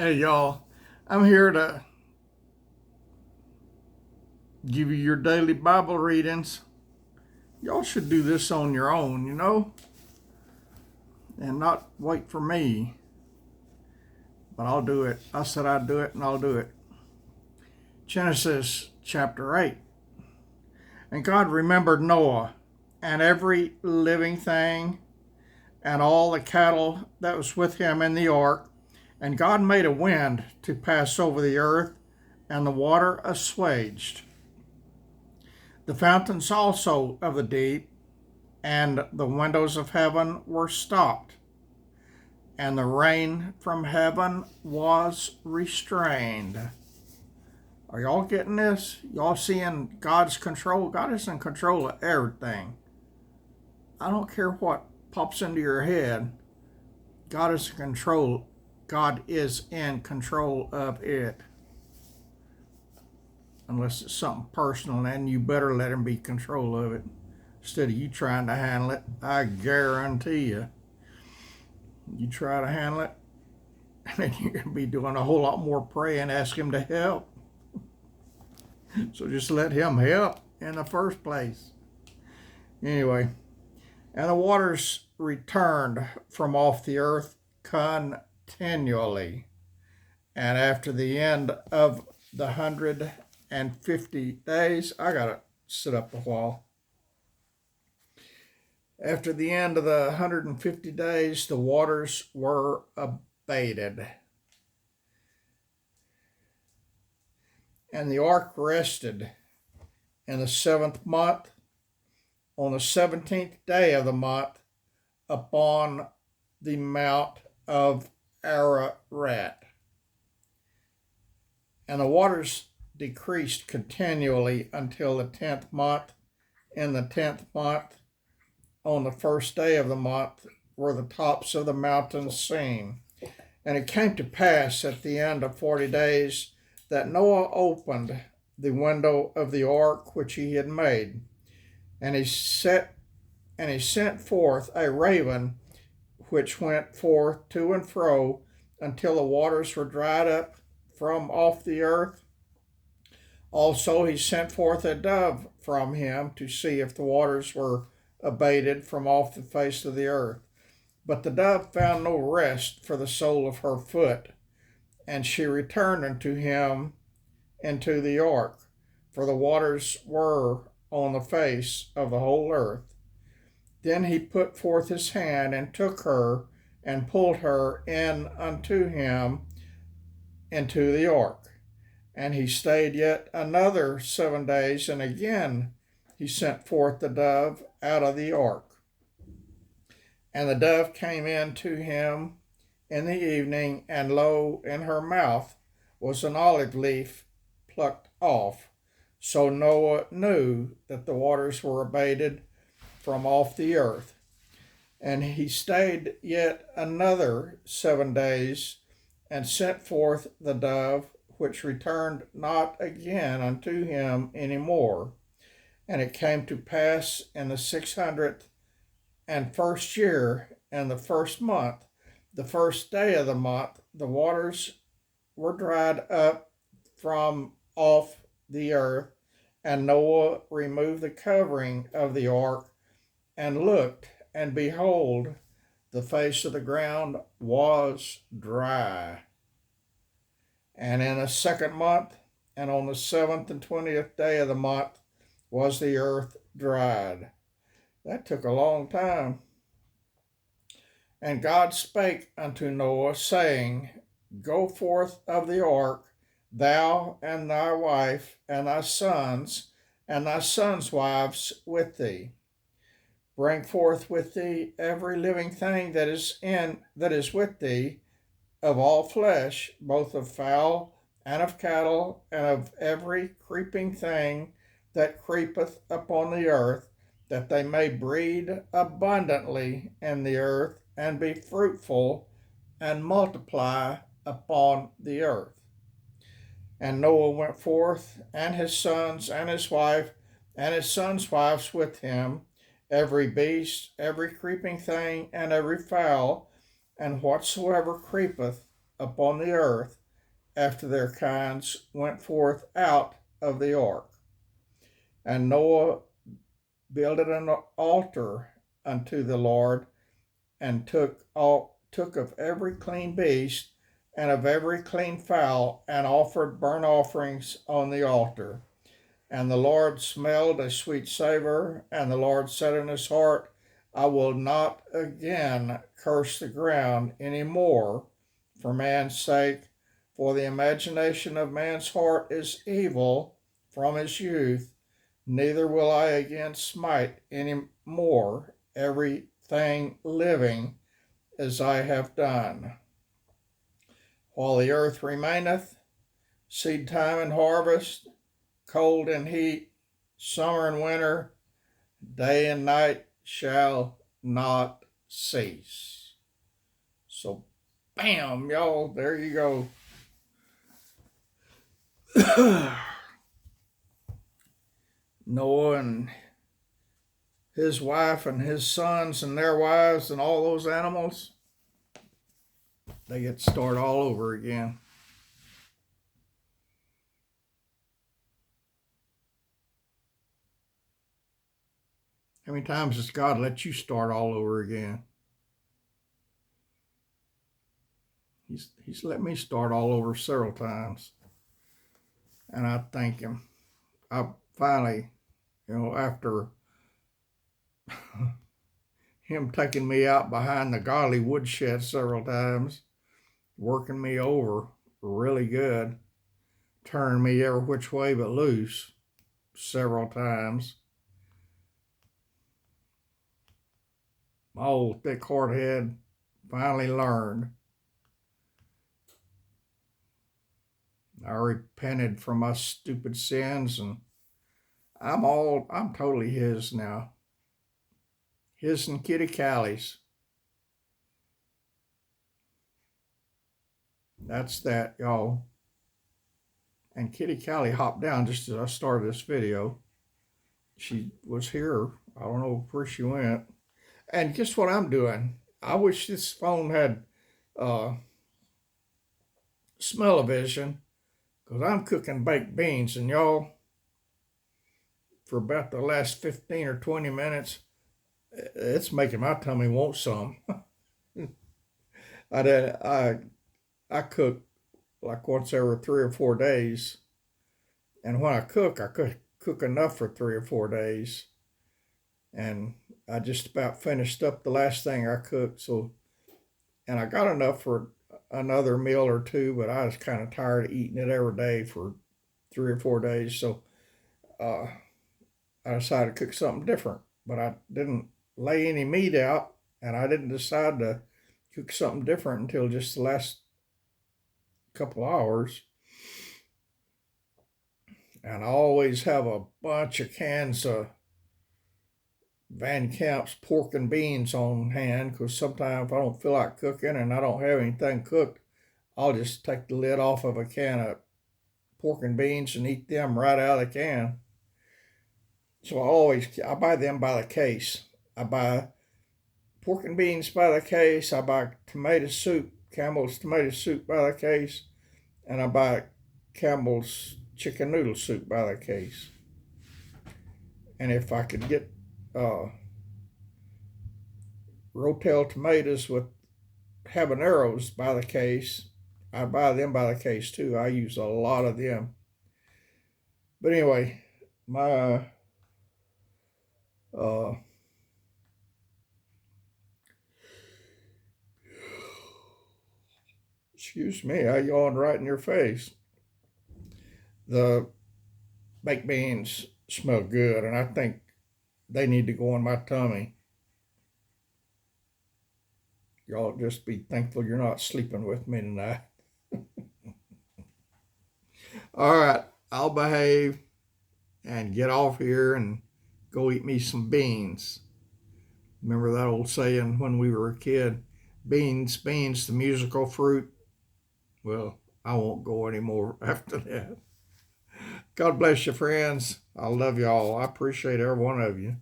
Hey y'all, I'm here to give you your daily Bible readings. Y'all should do this on your own, and not wait for me. But I'll do it. I said I'd do it, and I'll do it. Genesis chapter 8. And God remembered Noah and every living thing and all the cattle that was with him in the ark. And God made a wind to pass over the earth, and the water assuaged. The fountains also of the deep and the windows of heaven were stopped, and the rain from heaven was restrained. Are y'all getting this? Y'all seeing God's control? God is in control of everything. I don't care what pops into your head. God is in control. God is in control of it. Unless it's something personal, and you better let him be in control of it instead of you trying to handle it. I guarantee you. You try to handle it, and you're going to be doing a whole lot more praying, ask him to help. So just let him help in the first place. Anyway, and the waters returned from off the earth continually. And after the end of the 150 days, I got to sit up a while. After the end of the 150 days, the waters were abated. And the ark rested in the 7th month, on the 17th day of the month, upon the Mount of Ararat. And the waters decreased continually until the 10th month. In the 10th month, on the 1st day of the month, were the tops of the mountains seen. And it came to pass at the end of 40 days that Noah opened the window of the ark which he had made, and he sent forth a raven, which went forth to and fro until the waters were dried up from off the earth. Also he sent forth a dove from him to see if the waters were abated from off the face of the earth. But the dove found no rest for the sole of her foot, and she returned unto him into the ark, for the waters were on the face of the whole earth. Then he put forth his hand and took her and pulled her in unto him into the ark. And he stayed yet another 7 days, and again he sent forth the dove out of the ark. And the dove came in to him in the evening, and lo, in her mouth was an olive leaf plucked off. So Noah knew that the waters were abated from off the earth. And he stayed yet another 7 days, and sent forth the dove, which returned not again unto him any more. And it came to pass in the 601st year, and the 1st month, the 1st day of the month, the waters were dried up from off the earth, and Noah removed the covering of the ark, and looked, and behold, the face of the ground was dry. And in the 2nd month, and on the 7th and 20th day of the month, was the earth dried. That took a long time. And God spake unto Noah, saying, Go forth of the ark, thou and thy wife, and thy sons wives with thee. Bring forth with thee every living thing that is with thee, of all flesh, both of fowl and of cattle, and of every creeping thing that creepeth upon the earth, that they may breed abundantly in the earth, and be fruitful, and multiply upon the earth. And Noah went forth, and his sons, and his wife, and his sons' wives with him, every beast, every creeping thing, and every fowl, and whatsoever creepeth upon the earth after their kinds went forth out of the ark. And Noah builded an altar unto the Lord, and took of every clean beast and of every clean fowl, and offered burnt offerings on the altar. And the Lord smelled a sweet savor, and the Lord said in his heart, I will not again curse the ground any more for man's sake, for the imagination of man's heart is evil from his youth, neither will I again smite any more everything living as I have done. While the earth remaineth, seed time and harvest, cold and heat, summer and winter, day and night shall not cease. So, bam, y'all, there you go. Noah and his wife and his sons and their wives and all those animals, they get to start all over again. How many times does God let you start all over again? He's let me start all over several times. And I thank him. I finally, after him taking me out behind the godly woodshed several times, working me over really good, turning me every which way but loose several times. My old thick hard head finally learned. I repented from my stupid sins, and I'm totally his now. His and Kitty Callie's. That's that, y'all. And Kitty Callie hopped down just as I started this video. She was here. I don't know where she went. And guess what I'm doing? I wish this phone had smell-o-vision, because I'm cooking baked beans, and y'all, for about the last 15 or 20 minutes, it's making my tummy want some. I cook like once every 3 or 4 days, and when I cook enough for 3 or 4 days, and I just about finished up the last thing I cooked, and I got enough for another meal or two, but I was kind of tired of eating it every day for 3 or 4 days, so I decided to cook something different. But I didn't lay any meat out, and I didn't decide to cook something different until just the last couple hours. And I always have a bunch of cans of Van Camp's pork and beans on hand, because sometimes if I don't feel like cooking and I don't have anything cooked, I'll just take the lid off of a can of pork and beans and eat them right out of the can. So I buy them by the case. I buy pork and beans by the case. I buy Campbell's tomato soup by the case. And I buy Campbell's chicken noodle soup by the case. And if I could get Rotel tomatoes with habaneros by the case, I buy them by the case too. I use a lot of them. But anyway, my excuse me, I yawned right in your face. The baked beans smell good, and I think they need to go in my tummy. Y'all just be thankful you're not sleeping with me tonight. All right, I'll behave and get off here and go eat me some beans. Remember that old saying when we were a kid? Beans, beans, the musical fruit. Well, I won't go anymore after that. God bless you, friends. I love y'all. I appreciate every one of you.